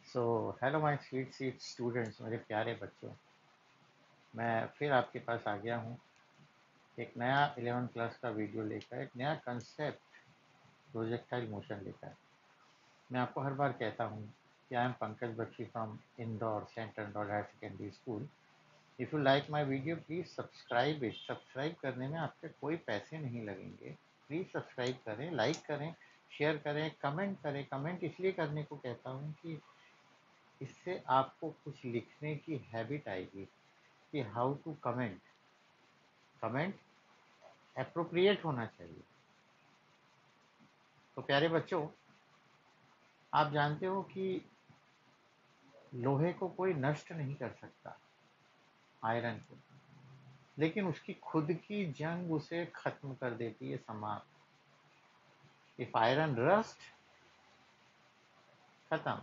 So hello my sweet sweet students, मेरे प्यारे बच्चों। मैं फिर आपके पास आ गया हूँ एक नया 11th क्लास का वीडियो लेकर, एक नया कंसेप्ट प्रोजेक्टाइल मोशन लेकर। मैं आपको हर बार कहता हूँ कि I am Pankaj Bakshi from Indore Saint Indore higher secondary school. If you like my video please subscribe it. Subscribe करने में आपके कोई पैसे नहीं लगेंगे। प्लीज़ सब्सक्राइब करें, लाइक करें, शेयर करें, कमेंट करें। कमेंट इसलिए करने को कहता हूँ कि इससे आपको कुछ लिखने की हैबिट आएगी कि how to comment. Comment appropriate होना चाहिए। तो प्यारे बच्चों, आप जानते हो कि लोहे को कोई नष्ट नहीं कर सकता, आयरन को, लेकिन उसकी खुद की जंग उसे खत्म कर देती है, समाप्त। इफ आयरन रस्ट, खत्म।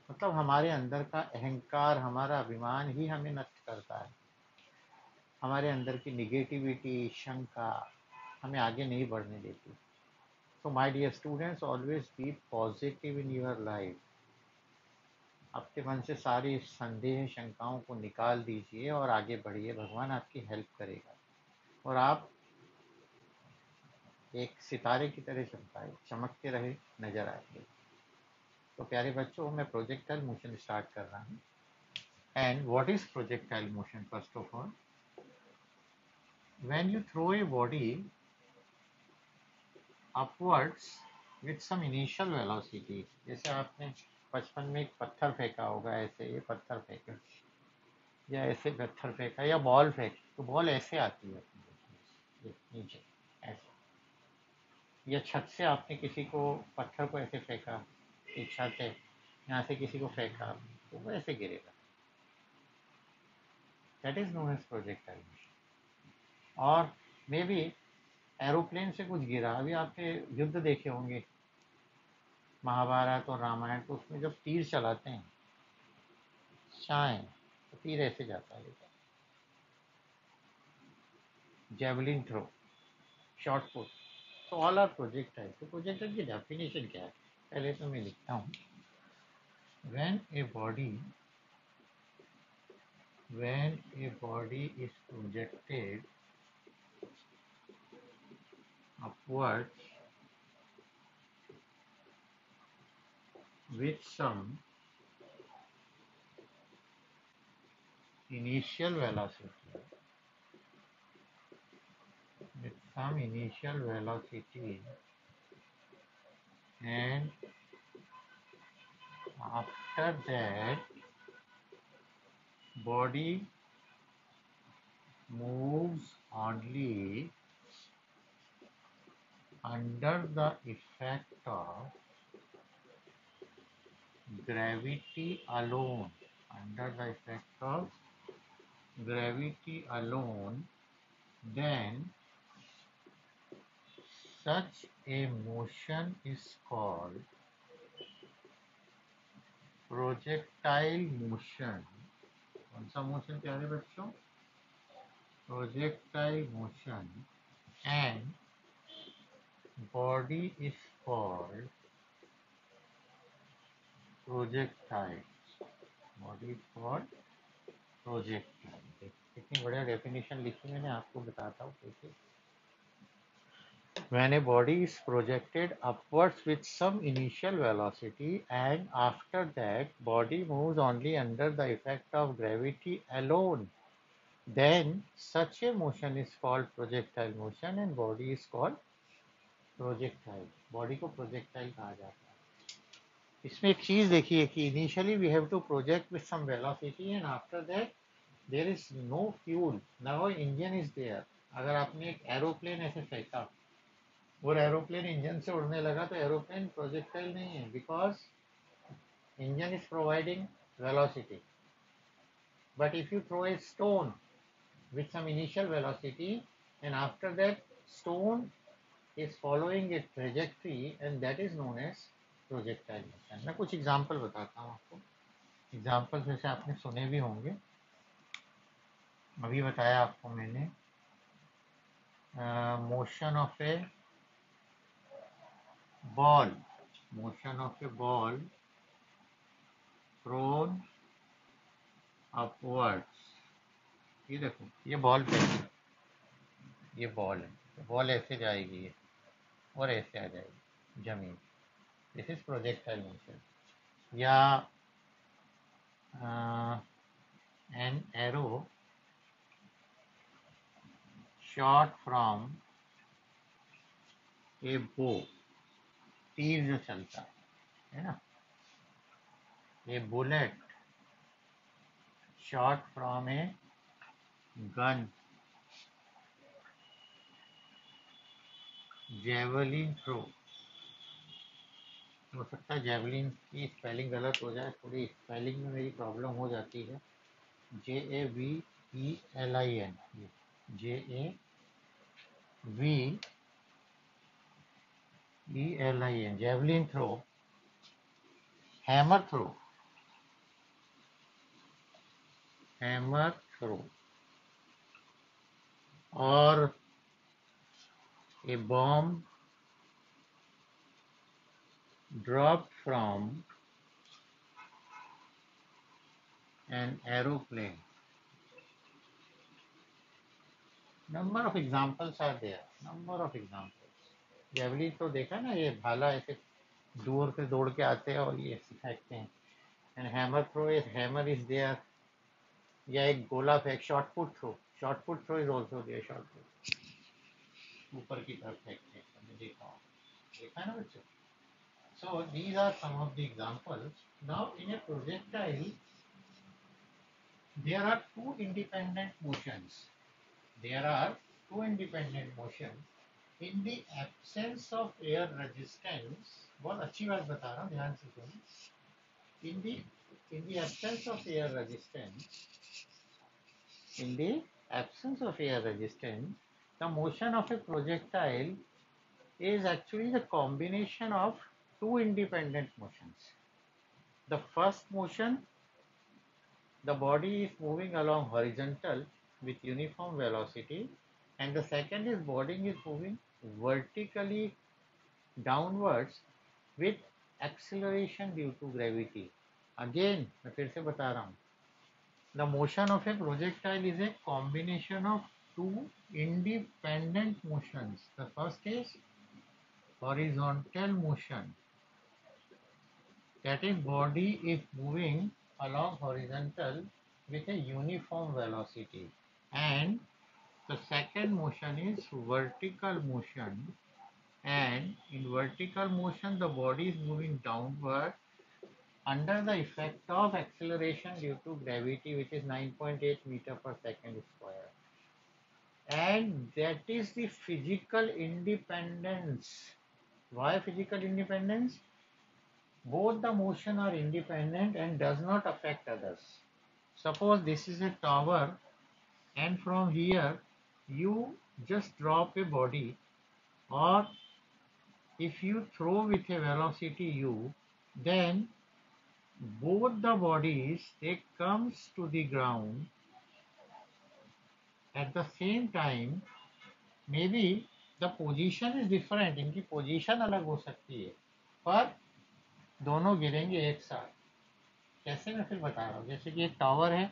मतलब हमारे अंदर का अहंकार, हमारा अभिमान ही हमें नष्ट करता है। हमारे अंदर की निगेटिविटी, शंका हमें आगे नहीं बढ़ने देती। So my dear students, always be positive in your life. आपके मन से सारी संदेह शंकाओं को निकाल दीजिए और आगे बढ़िए। भगवान आपकी हेल्प करेगा और आप एक सितारे की तरह चमकते रहे नजर आएंगे। तो प्यारे बच्चों, मैं प्रोजेक्टाइल मोशन स्टार्ट कर रहा हूँ। And what is projectile motion? First of all, when you throw a body upwards with some initial velocity, जैसे आपने बचपन में एक पत्थर फेंका होगा, ऐसे ये पत्थर फेंके या ऐसे पत्थर फेंका या बॉल फेंकी, तो बॉल ऐसे आती है ये नीचे, ऐसे। या छत से आपने किसी को पत्थर को ऐसे फेंका कि छत है, यहाँ से किसी को फेंका तो वो ऐसे गिरेगा। That is known as projectile motion. और मे बी एरोप्लेन से कुछ गिरा। अभी आपने युद्ध देखे होंगे, महाभारत और रामायण, तो उसमें जब तीर चलाते हैं शाय, तो तीर ऐसे जाता है। जेवलिन थ्रो, शॉर्ट पुट, तो ऑल आर प्रोजेक्टाइल। तो प्रोजेक्टाइल की डेफिनेशन क्या है? पहले तो मैं लिखता हूँ। When a body is projected upwards with some initial velocity, and after that body moves only under the effect of gravity alone, under the effect of gravity alone, then such a motion is called projectile motion. कौन सा motion प्यारे बच्चों? Projectile motion. And body is called projectile. Body is called projectile. कितनी बढ़िया definition लिखी मैंने, आपको बताता हूँ कैसे। When a body is projected upwards with some initial velocity and after that body moves only under the effect of gravity alone, then such a motion is called projectile motion and body is called projectile. Body को projectile कहा जाता है। इसमें एक चीज देखिए कि initially we have to project with some velocity and after that there is no fuel, no engine is there. अगर आपने एक एरोप्लेन ऐसे फेंका और एरोप्लेन इंजन से उड़ने लगा तो एरोप्लेन प्रोजेक्टाइल नहीं है, because engine is providing velocity. But if you throw a stone with some initial velocity and after that stone is following a trajectory and that is known as projectile motion. मैं कुछ example बताता हूँ आपको। Example जैसे आपने सुने भी होंगे, अभी बताया आपको मैंने। Motion of A ball, motion of A ball upwards, ये देखो ये बॉल पे है, ये बॉल है, बॉल ऐसे जाएगी ये और ऐसे आ जाएगी जमीन, दिस इज प्रोजेक्टाइल मोशन. या an arrow shot from a bow, तीर जो चलता है ना, a bullet shot from a gun, javelin throw. हो सकता है जेवलिन की स्पेलिंग गलत हो जाए, थोड़ी स्पेलिंग में मेरी प्रॉब्लम हो जाती है. JAVELIN, JAVELIN, javelin throw, hammer throw, hammer throw, और a bomb dropped from an aeroplane. Number of examples are there. Number of examples. Javelin तो देखा ना, ये भाला ऐसे दूर से दौड़ के आते हैं और ये ऐसे फेंकते हैं. And hammer throw is, hammer is there. या एक गोला फेंक, shot put throw, shot put throw is also there. Shot put ऊपर की तरफ फेंकते हैं, मैंने देखा हो, देखा ना बच्चों. So these are some of the examples. Now in a projectile there are two independent motions. There are two independent motions. In the absence of air resistance, बहुत अच्छी बात बता रहा हूँ, ध्यान से सुनो. In the absence of air resistance, in the absence of air resistance, the motion of a projectile is actually the combination of two independent motions. The first motion, the body is moving along horizontal with uniform velocity, and the second is body is moving vertically downwards with acceleration due to gravity. Again मैं फिर से बता रहा हूँ, the motion of a projectile is a combination of two independent motions. The first is horizontal motion, that is body is moving along horizontal with a uniform velocity, and the second motion is vertical motion, and in vertical motion the body is moving downward under the effect of acceleration due to gravity, which is 9.8 meter per second square. And that is the physical independence. Why physical independence? Both the motion are independent and does not affect others. Suppose this is a tower, and from here you just drop a body, or if you throw with a velocity u, then both the bodies, they comes to the ground at the same time. Maybe the position is different, इनकी position अलग हो सकती है, पर दोनों गिरेंगे एक साथ. कैसे, मैं फिर बता रहा हूँ. जैसे कि एक टावर है,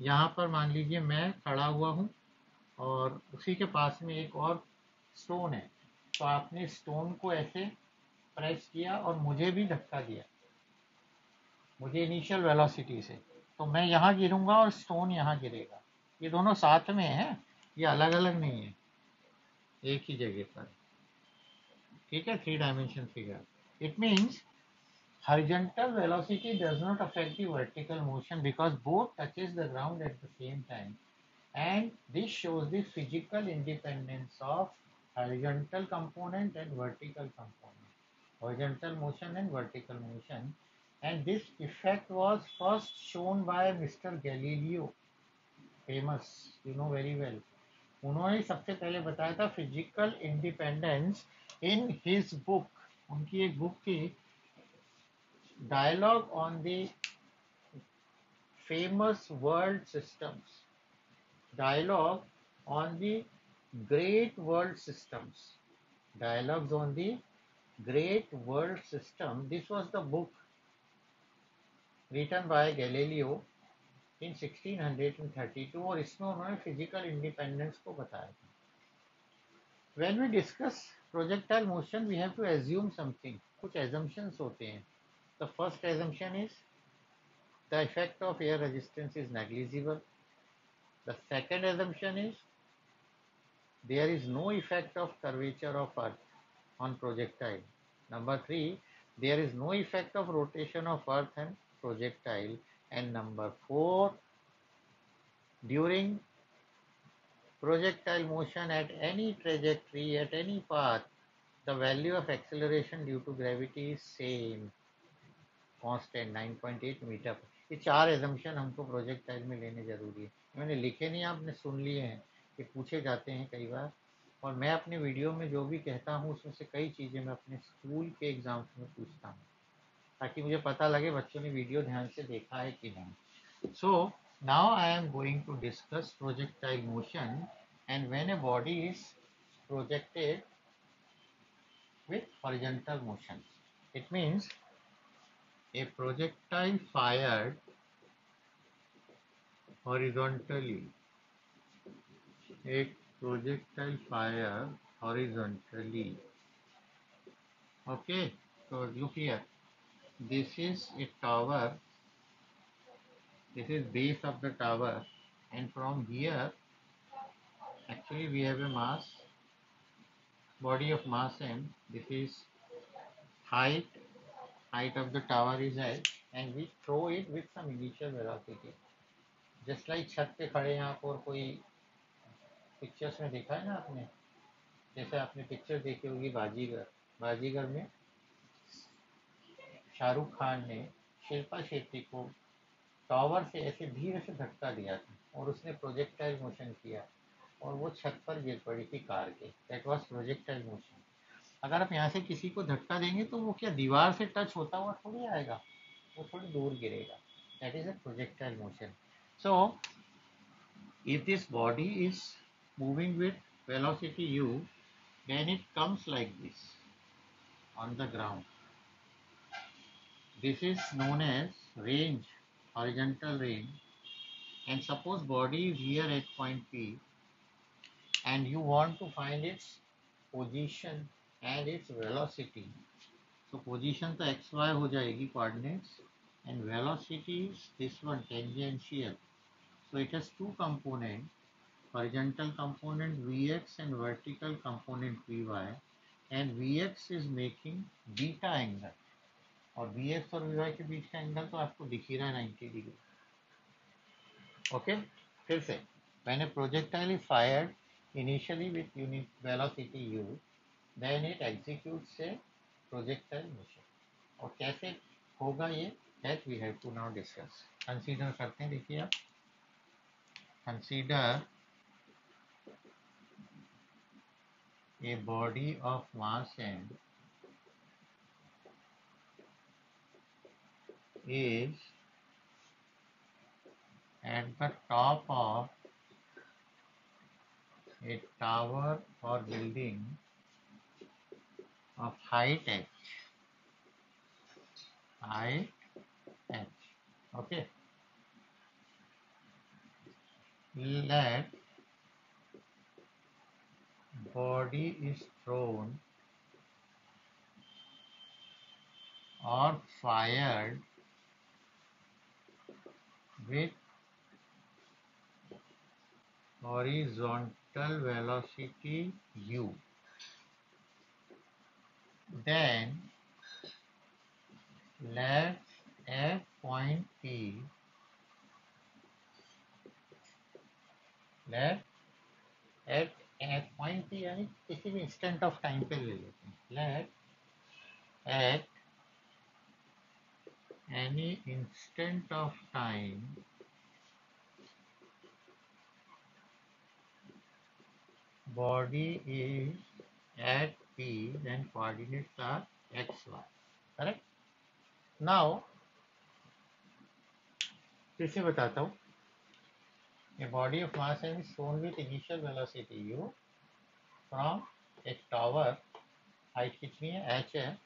यहाँ पर मान लीजिए मैं खड़ा हुआ हूँ और उसी के पास में एक और स्टोन है, तो आपने स्टोन को ऐसे प्रेस किया और मुझे भी धक्का दिया, मुझे इनिशियल वेलोसिटी से, तो मैं यहाँ गिरूंगा और स्टोन यहाँ गिरेगा. ये दोनों साथ में है, ये अलग अलग नहीं है, एक ही जगह पर. ठीक है, 3 dimension figure. It means horizontal velocity does not affect the vertical motion because both touches the ground at the same time, and this shows the physical independence of horizontal component and vertical component, horizontal motion and vertical motion. And this effect was first shown by Mr. Galileo, famous, you know very well. उन्होंने सबसे पहले बताया था physical independence in his book. उनकी एक book थी, Dialogue on the famous world systems, dialogue on the great world systems, dialogues on the great world system. This was the book written by Galileo, इन 1632 और इसमें उन्होंने physical independence को बताया था. When we discuss projectile motion, we have to assume something. कुछ assumptions होते हैं. The first assumption is the effect of air resistance is negligible. The second assumption is there is no effect of curvature of earth on projectile. Number three, there is no effect of rotation of earth and projectile. And number four, during projectile motion at any trajectory, at any path, the value of acceleration due to gravity is same, constant 9.8 metre पर. ये चार assumption हमको projectile में लेने जरूरी है. मैंने लिखे नहीं, आपने सुन लिए हैं, ये पूछे जाते हैं कई बार. और मैं अपने वीडियो में जो भी कहता हूँ उसमें से कई चीज़ें मैं अपने स्कूल के एग्जाम्स में पूछता हूँ, ताकि मुझे पता लगे बच्चों ने वीडियो ध्यान से देखा है कि नहीं. So now I am going to discuss projectile motion and when a body is projected with horizontal motion. It means a projectile fired horizontally. A projectile fired horizontally. Okay, so look here. This is a tower. This is base of the tower, and from here, actually we have a mass, body of mass m. This is height. Height of the tower is h, and we throw it with some initial velocity. Just like छत पे खड़े हैं आप और कोई pictures में देखा है ना आपने, जैसे आपने पिक्चर देखी होगी बाजीगर. बाजीगर में शाहरुख खान ने शिल्पा शेट्टी को टावर से ऐसे धीरे से धक्का दिया था और उसने प्रोजेक्टाइल मोशन किया और वो छत पर गिर पड़ी थी कार के. That was projectile motion. अगर आप यहाँ से किसी को धक्का देंगे तो वो क्या दीवार से टच होता हुआ थोड़ी आएगा, वो थोड़ी दूर गिरेगा. That is a projectile motion. So if this body is moving with velocity u, then it comes like this on the ground. This is known as range, horizontal range. And suppose body is here at point P and you want to find its position and its velocity. So position तो xy हो जाएगी coordinates, and velocity is this one, tangential. So it has two components, horizontal component Vx and vertical component Vy, and Vx is making beta angle. और Vx और Vy के बीच का angle तो आपको दिख ही रहा है 90 डिग्री. ओके, फिर से when a projectile is fired initially with unit velocity u, then it executes a projectile motion. और कैसे होगा ये, that we have to now discuss. Consider करते हैं, देखिए आप, consider a body of mass m is at the top of a tower or building of height h. Height h. Okay. Let body is thrown or fired with horizontal velocity u. Then let at point P, let at point P यानी किसी भी instant of time पे ले लेते हैं. Let at any instant of time body is at P, then coordinates are x, y. Correct? Now, फिर से बताता हूँ. A body of mass m is shown with initial velocity u from a tower. Height कितनी है, h है.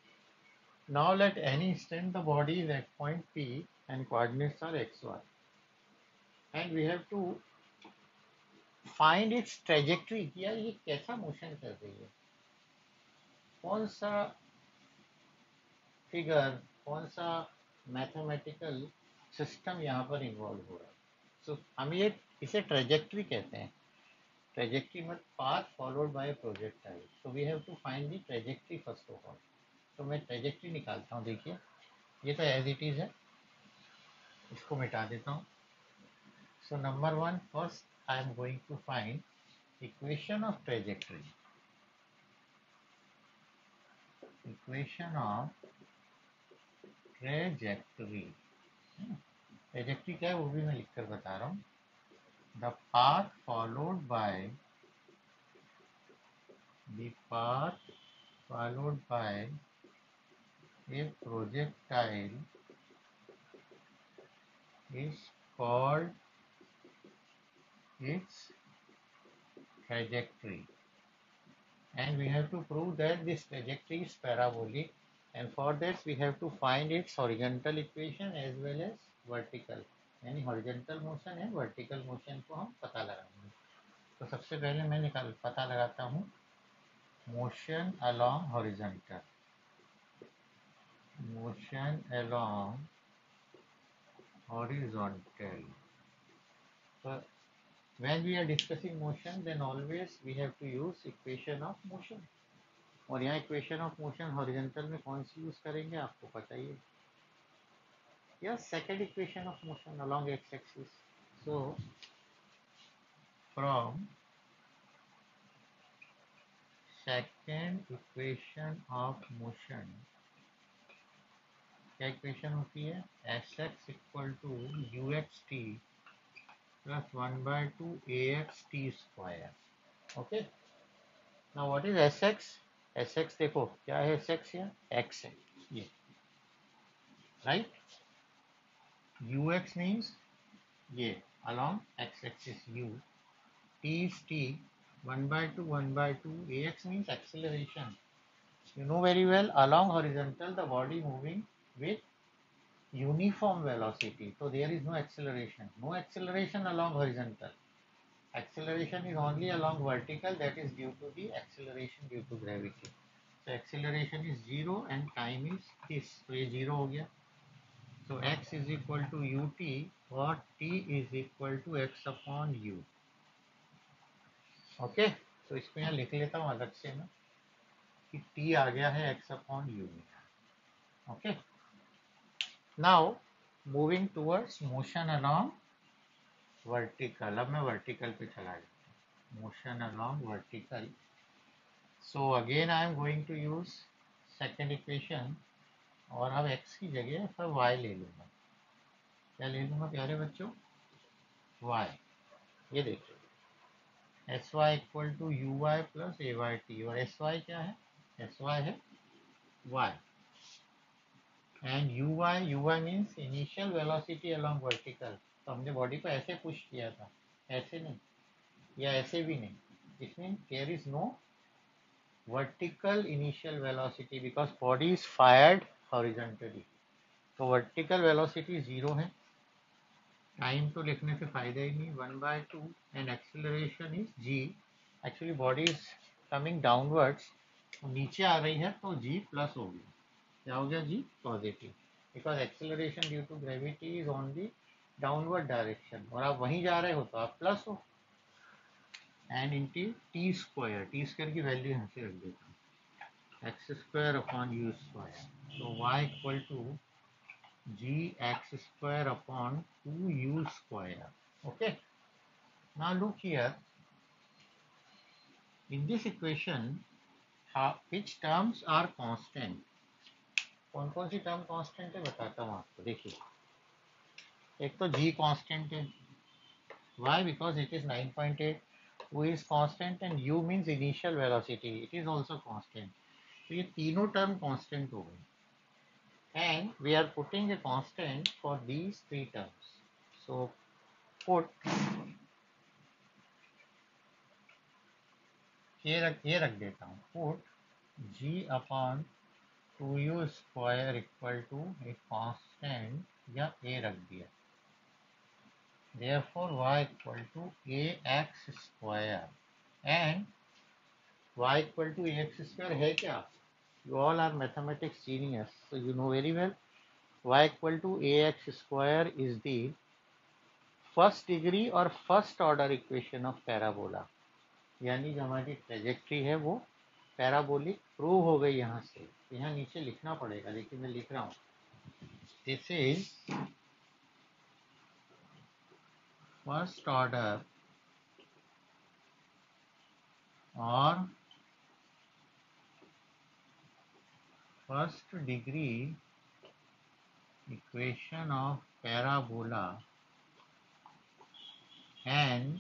Now let any instant the body is at point P and coordinates are x, y. And we have to find its trajectory, यार ये कैसा motion कर रही है, कौन सा फिगर, कौन सा मैथमेटिकल सिस्टम यहाँ पर इन्वॉल्व हो रहा है. सो हम ये इसे ट्रेजेक्ट्री कहते हैं. ट्रेजेक्ट्री मत path followed by projectile. So we have to find the trajectory first of all. तो मैं ट्रेजेक्ट्री निकालता हूँ. देखिए ये तो एज इट इज़ है, इसको मिटा देता हूँ. So number one, first I am going to find equation of trajectory. Equation of trajectory. Trajectory क्या है वो भी मैं लिख कर बता रहा हूँ. The path followed bye the path followed by a projectile is called its trajectory, and we have to prove that this trajectory is parabolic, and for that we have to find its horizontal equation as well as vertical. यानी horizontal motion है, vertical motion को हम पता लगाएंगे. तो सबसे पहले मैं पता लगाता हूँ motion along horizontal. motion along horizontal. So when we are discussing motion, then always we have to use equation of motion. और यहाँ इक्वेशन ऑफ मोशन हॉरिजॉन्टल में कौन सी यूज करेंगे आपको पता ही है. या second equation of motion along X axis. So from second equation of motion, क्या इक्वेशन होती है, S X equal to U X T plus 1/2 A X T square. Okay, now what is S X. S X देखो क्या है, S X या X है ये, right. U X means ये along X axis U. T is T, 1/2 A X means acceleration. You know very well along horizontal the body moving with uniform velocity, so there is no acceleration. No acceleration along horizontal. Acceleration is only along vertical, that is due to the acceleration due to gravity. So acceleration is 0 and time is this. तो ये 0 हो गया. So x is equal to ut और t is equal to x upon u. Okay, तो इसको यहाँ लिख लेता हूँ अलग से मैं कि t आ गया है x upon u में. Okay, now moving towards motion along vertical. अब मैं वर्टिकल पे चला जाता हूँ. Motion along vertical. So again I am going to use second equation, और अब x की जगह फिर y ले लूँगा. क्या ले लूँगा प्यारे बच्चों, y. ये देखिए S Y equal to U Y plus A Y T, और एस वाई क्या है, एस वाई है y, and U Y means initial velocity along vertical. तो हमने बॉडी को ऐसे पुश किया था, ऐसे नहीं या ऐसे भी नहीं. It mean there is no vertical initial velocity because body is fired horizontally. तो वर्टिकल वेलोसिटी 0 है. टाइम तो लिखने से फायदा ही नहीं, 1/2 and acceleration is G. Actually body is coming downwards, नीचे आ रही है तो जी प्लस हो गया. क्या हो गया, G positive, because acceleration due to gravity is only downward direction, और आप वहीं जा रहे हो तो आप प्लस हो. And into T square, T square की वैल्यू यहाँ से रख देता हूँ, X square upon U square. तो Y equal to G X square upon 2u square. Okay, now look here in this equation, which terms are constant. कौन कौन सी term constant है बताता हूँ आपको. देखिए एक तो g कांस्टेंट है. why, because it is 9.8. u is constant and u means initial velocity, it is also constant. तो ये तीनों टर्म कांस्टेंट हो गए, and we are putting a constant for these three terms. So put ये रख देता हूँ, put g upon 2u square equal to एक कांस्टेंट या a रख दिया. Therefore, y equal to ax square and y equal to ax square है क्या? You all are mathematics genius, so you know very well. Y equal to ax square is the first degree और first order equation of parabola, यानी जो हमारी trajectory है वो parabolic prove हो गई यहाँ से। यहाँ नीचे लिखना पड़ेगा, लेकिन मैं लिख रहा हूँ। दिस इज फर्स्ट ऑर्डर और first degree equation of parabola and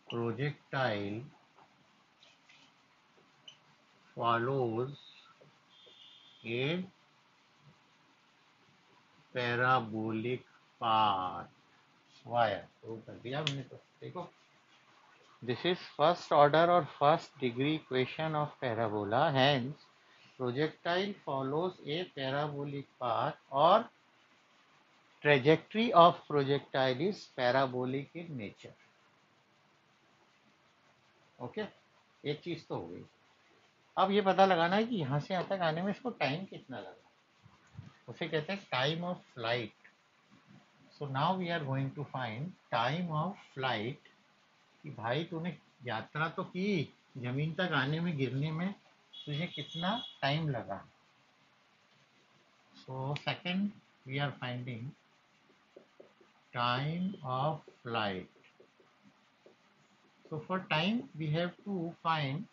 projectile follows a parabolic path. वायर प्रूव कर दिया मैंने, तो देखो दिस इज फर्स्ट ऑर्डर और first degree equation of parabola, hence projectile follows a parabolic path और trajectory of projectile is parabolic in nature. Okay, एक चीज तो हो गई। अब ये पता लगाना है कि यहाँ से यहाँ तक आने में इसको टाइम कितना लगा, उसे कहते हैं time of flight. So now we are going to find time of flight, कि भाई तूने यात्रा तो की, जमीन तक आने में गिरने में तुझे कितना टाइम लगा। So second we are finding time of flight. So for time we have to find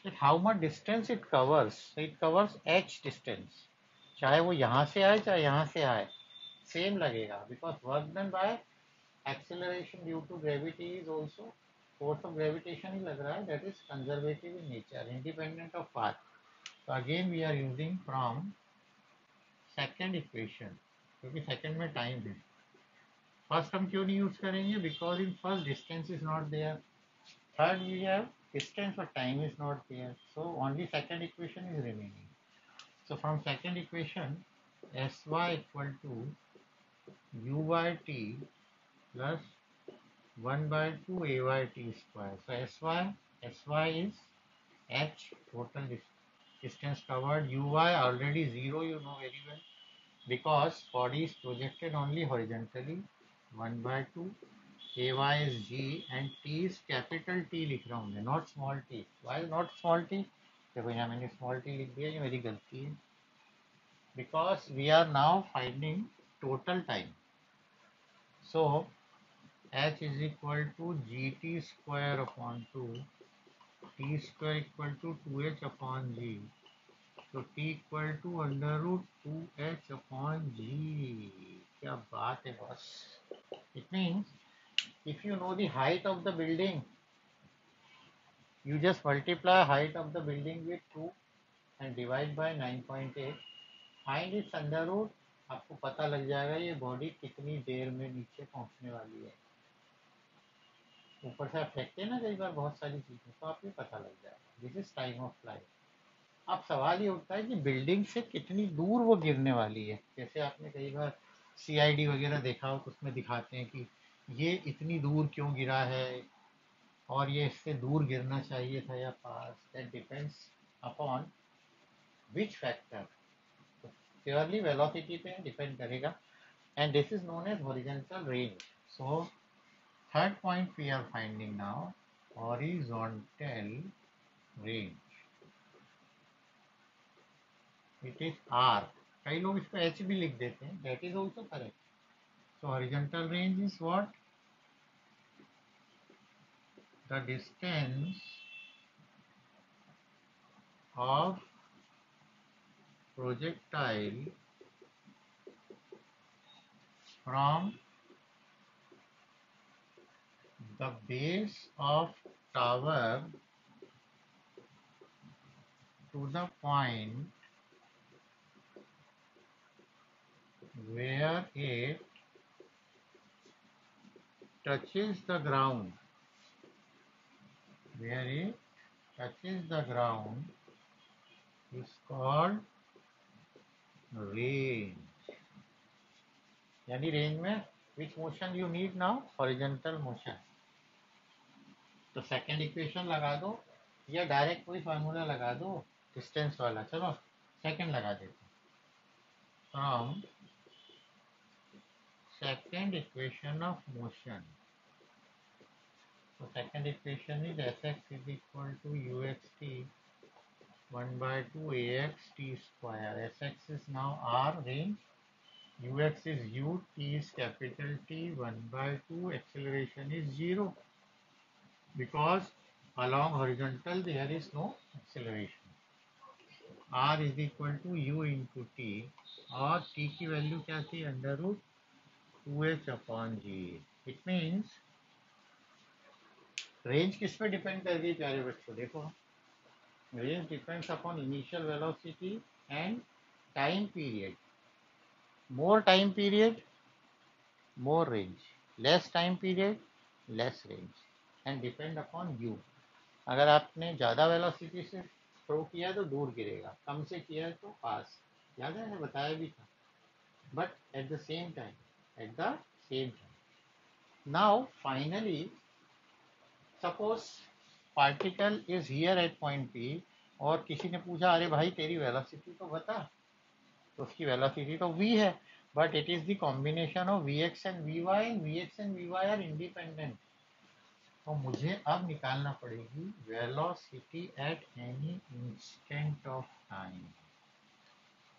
that how much distance it covers. So it covers h distance. चाहे वो यहाँ से आए चाहे यहाँ से आए, सेम लगेगा, because work done by acceleration due to gravity is also force of gravitation ही लग रहा है, that is conservative in nature, independent of path. So again we are using from second equation, क्योंकि second में time है। First हम क्यों नहीं use करेंगे? Because in first distance is not there, third we have distance but time is not there, so only second equation is remaining. So from second equation, sy equal to u by t plus 1 by 2 a by t square. So sy is h, total distance covered. Uy already 0, you know very well, because body is projected only horizontally, 1 by 2, ay is g and t is capital T लिख रहा हूँ मैं, not small t. Why not small t? देखो यहाँ मैंने small t लिख दिया, ये मेरी गलती है, because we are now finding total time. So h is equal to gt square upon 2, t square equal to 2h upon g. So t equal to under root 2h upon g. क्या बात है boss! It means if you know the height of the building, you just multiply height of the building with 2 and divide by 9.8, find its under root, आपको पता लग जाएगा ये body कितनी देर में नीचे पहुंचने वाली है। ऊपर से आप फेंकते हैं ना कई बार बहुत सारी चीजें, तो आपको पता लग जाएगा। This is time of flight. अब सवाल ये उठता है कि बिल्डिंग से कितनी दूर वो गिरने वाली है। जैसे आपने कई बार CID वगैरह देखा हो तो उसमें दिखाते हैं कि ये इतनी दूर क्यों गिरा है और ये इससे दूर गिरना चाहिए था या पास। That depends upon which factor, purely velocity पे डिपेंड करेगा, and this is known as horizontal range. So third point we are finding now, horizontal range, it is R। कई लोग इसको H भी लिख देते हैं, that is also correct. So horizontal range is what? The distance of projectile from the base of tower to the point where it touches the ground, where it touches the ground is called range. यानी range में which motion you need now, horizontal motion. तो second equation लगा दो या direct कोई formula लगा दो distance वाला। चलो सेकंड लगा देते। From second equation of motion, so second equation is Sx is equal to uxt 1 by 2 ax t square. Sx is now r range, ux is u, t is capital T, 1 by 2, acceleration is 0 because along horizontal there is no acceleration. R is equal to u into t और t की value क्या थी, under root 2h upon G. It means range किस पे depend कर गई प्यारे बच्चों, देखो range depends upon initial velocity and time period. More time period, more range. Less time period, less range. And depend upon you. अगर आपने ज़्यादा वेलोसिटी से थ्रो किया तो दूर गिरेगा, कम से किया तो पास। याद है, मैंने बताया भी था। But at the same time, at the same time now finally suppose particle is here eight point P और किसी ने पूछा अरे भाई तेरी वेलोसिटी तो बता, तो उसकी वेलोसिटी तो v है, but it is the combination of vx and vy, and vx and vy are independent. तो मुझे अब निकालना पड़ेगी velocity at any instant of time.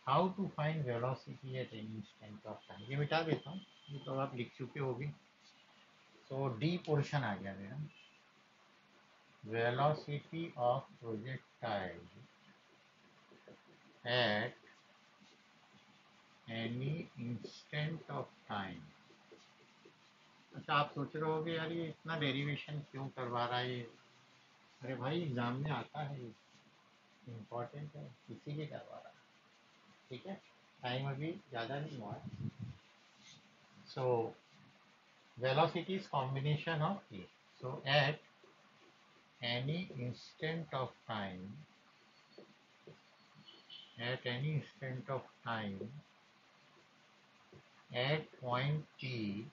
How to find velocity at any instant of time, ये मिटा देता हूँ, ये तो आप लिख चुके होगे। तो डी पोर्शन आ गया मेरा, velocity of projectile eight any instant of time. अच्छा, आप सोच रहे होगे यार ये इतना डेरिवेशन क्यों करवा रहा है ये। अरे भाई एग्जाम में आता है, इम्पोर्टेंट है, इसीलिए करवा रहा है। ठीक है, टाइम अभी ज़्यादा नहीं हुआ है। सो वेलोसिटी इज कॉम्बिनेशन ऑफ ये। So at any instant of time, at any instant of time at point T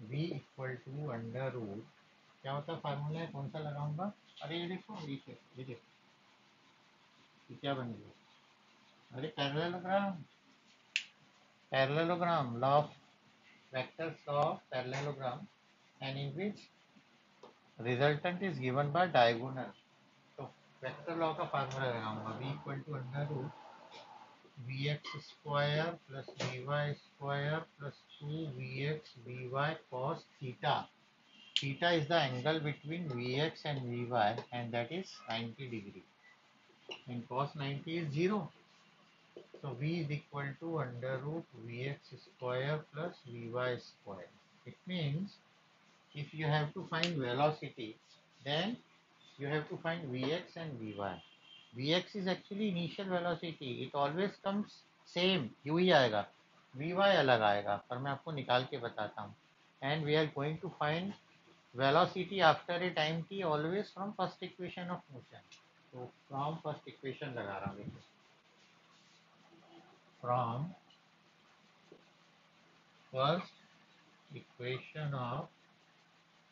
v equal to under root, क्या होता है फार्मूला है, कौन सा लगाऊंगा। अरे ये देखो, ये देखो ये क्या बन गया, अरे parallelogram, parallelogram, law of vectors, law of parallelogram, and in which resultant is given by diagonal. तो वेक्टर लॉ का फार्मूला लगाऊंगा, v equal to under root V X square plus V Y square plus 2vx vy cos theta. Theta is the angle between vx and vy and that is 90 degree and cos 90 is 0. So v is equal to under root vx square plus vy square. It means if you have to find velocity, then you have to find vx and vy. Vx is actually initial velocity. It always comes same, U ही आएगा, vy अलग आएगा, पर मैं आपको निकाल के बताता हूँ. And we are going to find velocity after a time t always from first equation of motion. So from first equation लगा रहा हूँ, from first equation of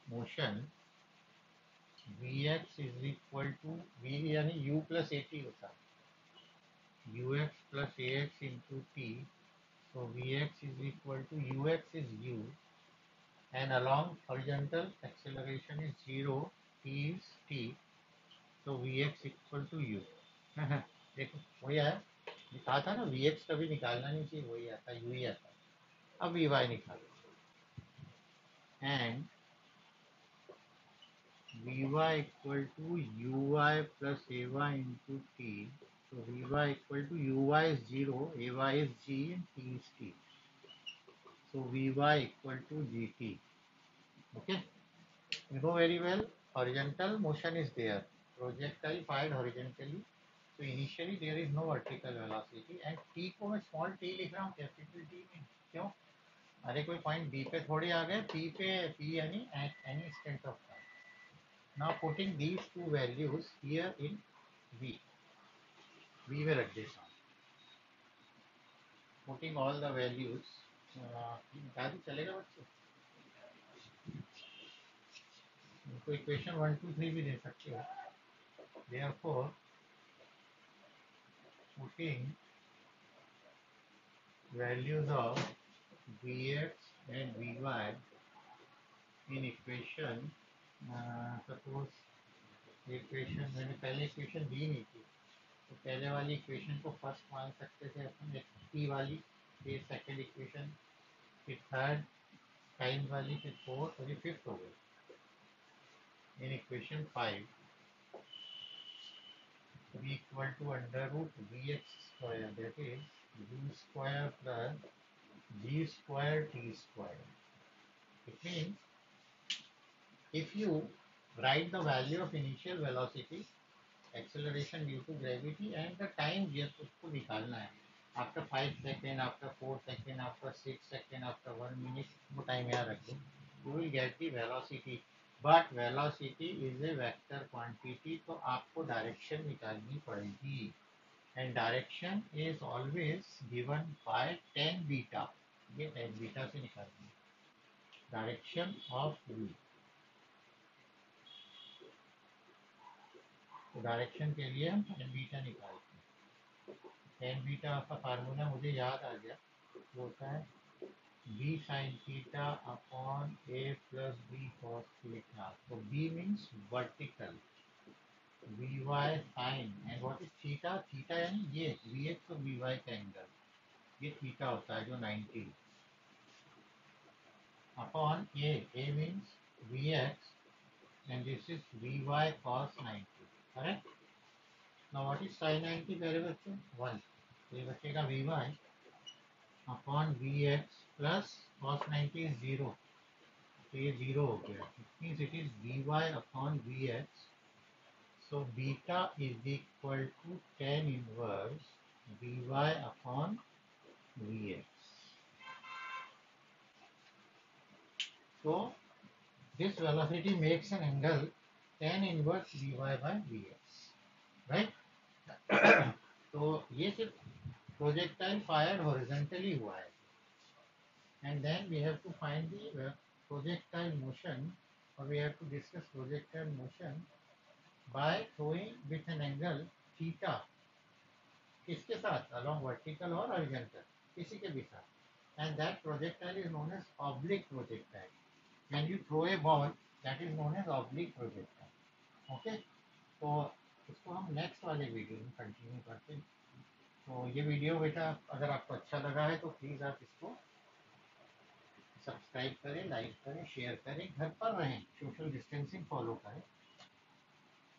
motion vx is equal to v यानी u plus at होता है, ux plus ax into t, so vx is equal to ux is u and along horizontal acceleration is 0, t is t, so vx equal to u. देखो वही आया, कहा था ना vx कभी निकालना नहीं चाहिए, वही आता है, u ही आता है। अब vy निकालो and vy equal to uy plus ay into t. So vy equal to uy is 0, ay is g and t is t. So vy equal to gt. Okay, you know very well horizontal motion is there. Projectile fired horizontally. So initially there is no vertical velocity and t को मैं small t लिख रहा हूँ capital t में, क्यों, अरे कोई point b पे थोड़ी आ गए, p पे, p यानी any instant of time. Now putting these two values here in v, v में रख देता हूँ, putting all the values दादी चलेगा बच्चे, उनको इक्वेशन 1 2 3 भी दे सकते हो। Therefore, putting values of Vx and Vy in equation, suppose equation मैंने पहले इक्वेशन दी नहीं थी, तो पहले वाली इक्वेशन को फर्स्ट मान सकते थे अपन, टी वाली, फिर सेकंड इक्वेशन, फिर थर्ड टाइम वाली, फिर फोर्थ और ये फिफ्थ हो गई। In equation 5 v equal to under root vx square, that is u square plus g square t square. It means if you write the value of initial velocity, acceleration due to gravity and the time just उसको निकालना है, after 5 second, after 4 second, after 6 second, after 1 minute, वो time याद रखो, you will get the velocity. But velocity is a vector quantity, तो आपको direction निकालनी पड़ेगी, and direction is always given by tan beta. ये tan beta से निकालनी है डायरेक्शन ऑफ v। तो डायरेक्शन के लिए हम tan बीटा निकालते हैं। tan बीटा का फार्मूला मुझे याद आ गया, वो होता है b sin theta upon a plus b cos theta. तो b means vertical, vy sin, and what is theta, theta यानी ये vx और vy का एंगल, ये थीटा होता है जो 90, upon a means vx and this is vy cos 90, correct? Now what is sin 90 पहले बच्चों 1, तो ये बचेगा vy upon vx plus cos 90 is 0, तो ये 0 हो गया, it means it is vy upon vx, so beta is equal to tan inverse vy upon vx. So this velocity makes an angle tan inverse vy by vx, right? तो ये सिर्फ projectile fired horizontally हुआ है, and then we have to find the projectile motion, और we have to discuss projectile motion by throwing with an angle theta, किसके साथ, along vertical और horizontal, किसी के भी साथ, and that projectile is known as oblique projectile, when you throw a ball that is known as oblique projectile. Okay, तो इसको हम नेक्स्ट वाले वीडियो में कंटिन्यू करते हैं। तो ये वीडियो बेटा अगर आपको अच्छा लगा है तो प्लीज़ आप इसको सब्सक्राइब करें, लाइक करें, शेयर करें, घर पर रहें, सोशल डिस्टेंसिंग फॉलो करें,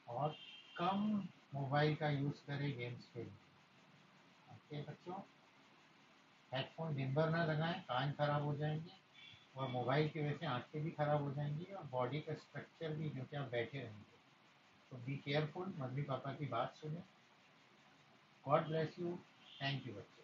और कम मोबाइल का यूज़ करें गेम्स के लिए। ओके बच्चों, हेडफोन दिन भर ना लगाएं, कान खराब हो जाएंगे, और मोबाइल की वजह से आँखें भी खराब हो जाएंगी, और बॉडी का स्ट्रक्चर भी, क्योंकि आप बैठे रहेंगे। तो बी केयरफुल, मम्मी पापा की बात सुने। God bless you, thank you बच्चों।